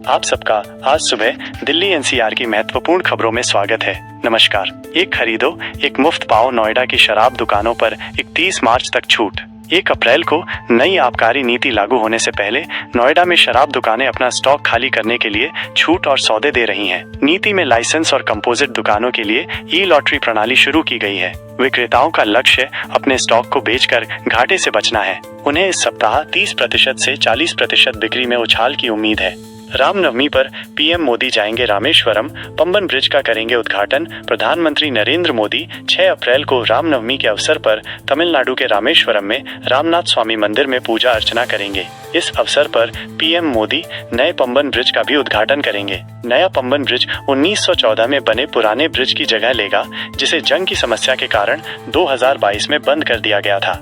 आप सबका आज सुबह दिल्ली एनसीआर की महत्वपूर्ण खबरों में स्वागत है। नमस्कार। एक खरीदो एक मुफ्त पाओ नोएडा की शराब दुकानों पर 31 मार्च तक छूट। 1 अप्रैल को नई आबकारी नीति लागू होने से पहले नोएडा में शराब दुकानें अपना स्टॉक खाली करने के लिए छूट और सौदे दे रही हैं। नीति में लाइसेंस और कंपोजिट दुकानों के लिए ई लॉटरी प्रणाली शुरू की गई है। विक्रेताओं का लक्ष्य अपने स्टॉक को बेचकर घाटे से बचना है। उन्हें इस सप्ताह 30% से 40% बिक्री में उछाल की उम्मीद है। रामनवमी पर पीएम मोदी जाएंगे रामेश्वरम, पंबन ब्रिज का करेंगे उद्घाटन। प्रधानमंत्री नरेंद्र मोदी 6 अप्रैल को रामनवमी के अवसर पर तमिलनाडु के रामेश्वरम में रामनाथ स्वामी मंदिर में पूजा अर्चना करेंगे। इस अवसर पर पीएम मोदी नए पंबन ब्रिज का भी उद्घाटन करेंगे। नया पंबन ब्रिज 1914 में बने पुराने ब्रिज की जगह लेगा, जिसे जंग की समस्या के कारण 2022 में बंद कर दिया गया था।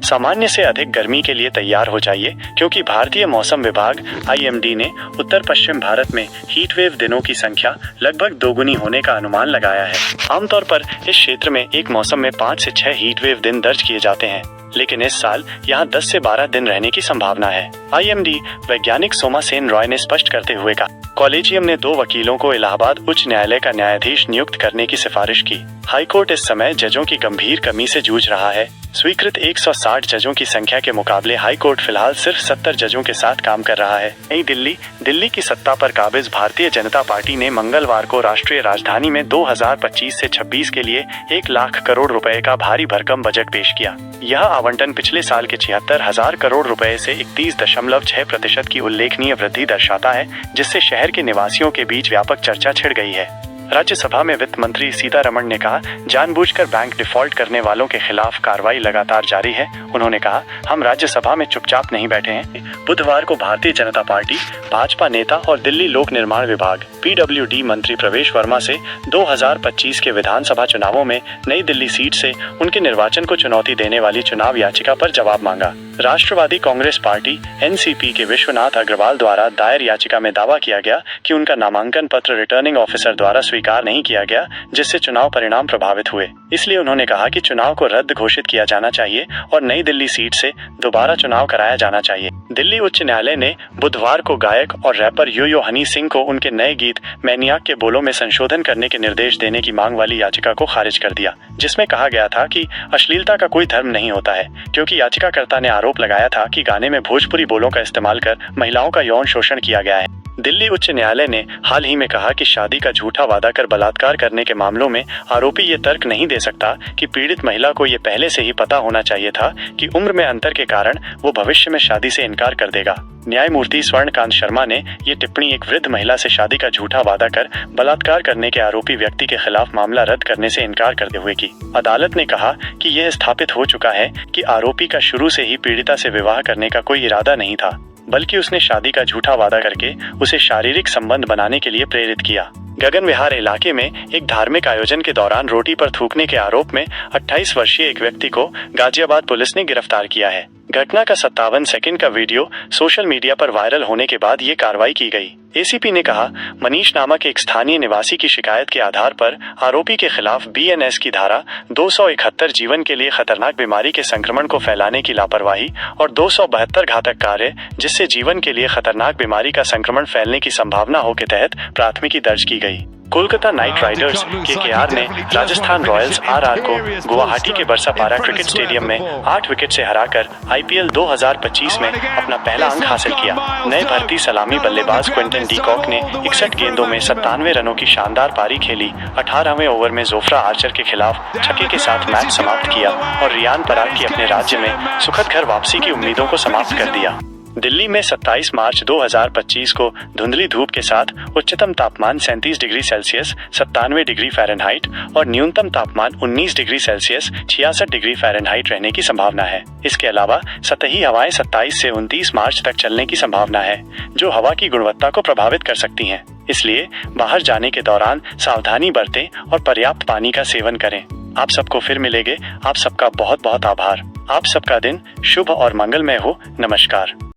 सामान्य से अधिक गर्मी के लिए तैयार हो जाइए, क्योंकि भारतीय मौसम विभाग IMD ने उत्तर पश्चिम भारत में हीट वेव दिनों की संख्या लगभग दोगुनी होने का अनुमान लगाया है। आमतौर पर इस क्षेत्र में एक मौसम में 5 से 6 हीट वेव दिन दर्ज किए जाते हैं, लेकिन इस साल यहाँ 10 से 12 दिन रहने की संभावना है। IMD वैज्ञानिक सोमा सेन रॉय ने स्पष्ट करते हुए कहा, कॉलेजियम ने 2 वकीलों को इलाहाबाद उच्च न्यायालय का न्यायाधीश नियुक्त करने की सिफारिश की। हाईकोर्ट इस समय जजों की गंभीर कमी से जूझ रहा है। स्वीकृत 160 जजों की संख्या के मुकाबले हाईकोर्ट फिलहाल सिर्फ 70 जजों के साथ काम कर रहा है। नई दिल्ली की सत्ता पर काबिज भारतीय जनता पार्टी ने मंगलवार को राष्ट्रीय राजधानी में 2025 से 26 के लिए 1 लाख करोड़ रुपए का भारी भरकम बजट पेश किया। यह आवंटन पिछले साल के 76,000 करोड़ रुपए से 31.6% की उल्लेखनीय वृद्धि दर्शाता है, जिससे शहर के निवासियों के बीच व्यापक चर्चा छिड़ गई है। राज्यसभा में वित्त मंत्री सीतारमण ने कहा, जानबूझकर बैंक डिफॉल्ट करने वालों के खिलाफ कार्रवाई लगातार जारी है। उन्होंने कहा, हम राज्यसभा में चुपचाप नहीं बैठे हैं। बुधवार को भारतीय जनता पार्टी, भाजपा नेता और दिल्ली लोक निर्माण विभाग PWD मंत्री प्रवेश वर्मा से 2025 के विधानसभा चुनावों में नई दिल्ली सीट से उनके निर्वाचन को चुनौती देने वाली चुनाव याचिका पर जवाब मांगा। राष्ट्रवादी कांग्रेस पार्टी NCP के विश्वनाथ अग्रवाल द्वारा दायर याचिका में दावा किया गया कि उनका नामांकन पत्र रिटर्निंग ऑफिसर द्वारा स्वीकार नहीं किया गया, जिससे चुनाव परिणाम प्रभावित हुए। इसलिए उन्होंने कहा कि चुनाव को रद्द घोषित किया जाना चाहिए और नई दिल्ली सीट से दोबारा चुनाव कराया जाना चाहिए। दिल्ली उच्च न्यायालय ने बुधवार को गायक और रैपर यो-यो हनी सिंह को उनके नए गीत मैनियाक के बोलों में संशोधन करने के निर्देश देने की मांग वाली याचिका को खारिज कर दिया, जिसमें कहा गया था कि अश्लीलता का कोई धर्म नहीं होता है, क्योंकि याचिकाकर्ता ने आरोप लगाया था कि गाने में भोजपुरी बोलों का इस्तेमाल कर महिलाओं का यौन शोषण किया गया है। दिल्ली उच्च न्यायालय ने हाल ही में कहा कि शादी का झूठा वादा कर बलात्कार करने के मामलों में आरोपी ये तर्क नहीं दे सकता कि पीड़ित महिला को ये पहले से ही पता होना चाहिए था कि उम्र में अंतर के कारण वो भविष्य में शादी से इनकार कर देगा। न्यायमूर्ति स्वर्णकांत शर्मा ने ये टिप्पणी एक वृद्ध महिला से शादी का झूठा वादा कर बलात्कार करने के आरोपी व्यक्ति के खिलाफ मामला रद्द करने से इनकार करते हुए की। अदालत ने कहा कि यह स्थापित हो चुका है कि आरोपी का शुरू से ही पीड़िता से विवाह करने का कोई इरादा नहीं था, बल्कि उसने शादी का झूठा वादा करके उसे शारीरिक संबंध बनाने के लिए प्रेरित किया। गगन विहार इलाके में एक धार्मिक आयोजन के दौरान रोटी पर थूकने के आरोप में 28 वर्षीय एक व्यक्ति को गाजियाबाद पुलिस ने गिरफ्तार किया है। घटना का 57 सेकंड का वीडियो सोशल मीडिया पर वायरल होने के बाद ये कार्रवाई की गई। ACP ने कहा, मनीष नामक एक स्थानीय निवासी की शिकायत के आधार पर आरोपी के खिलाफ BNS की धारा 271 जीवन के लिए खतरनाक बीमारी के संक्रमण को फैलाने की लापरवाही और 272 घातक कार्य जिससे जीवन के लिए खतरनाक बीमारी का संक्रमण फैलने की संभावना हो के तहत प्राथमिकी दर्ज की गई। कोलकाता नाइट राइडर्स KKR ने राजस्थान रॉयल्स RR को गुवाहाटी के बरसापारा क्रिकेट स्टेडियम में 8 विकेट से हराकर IPL 2025 में अपना पहला अंक हासिल किया। नए भर्ती सलामी बल्लेबाज क्विंटन डी कॉक ने 61 गेंदों में 97 रनों की शानदार पारी खेली। 18वें ओवर में जोफ्रा आर्चर के खिलाफ छक्के के साथ मैच समाप्त किया और रियान पराग की अपने राज्य में सुखद घर वापसी की उम्मीदों को समाप्त कर दिया। दिल्ली में 27 मार्च 2025 को धुंधली धूप के साथ उच्चतम तापमान 37 डिग्री सेल्सियस 97 डिग्री फ़ारेनहाइट और न्यूनतम तापमान 19 डिग्री सेल्सियस 66 डिग्री फ़ारेनहाइट रहने की संभावना है। इसके अलावा सतही हवाएं 27 से 29 मार्च तक चलने की संभावना है, जो हवा की गुणवत्ता को प्रभावित कर सकती हैं। इसलिए बाहर जाने के दौरान सावधानी बरतें और पर्याप्त पानी का सेवन करें। आप सबको फिर मिलेंगे। आप सबका बहुत बहुत आभार। आप सबका दिन शुभ और मंगलमय हो। नमस्कार।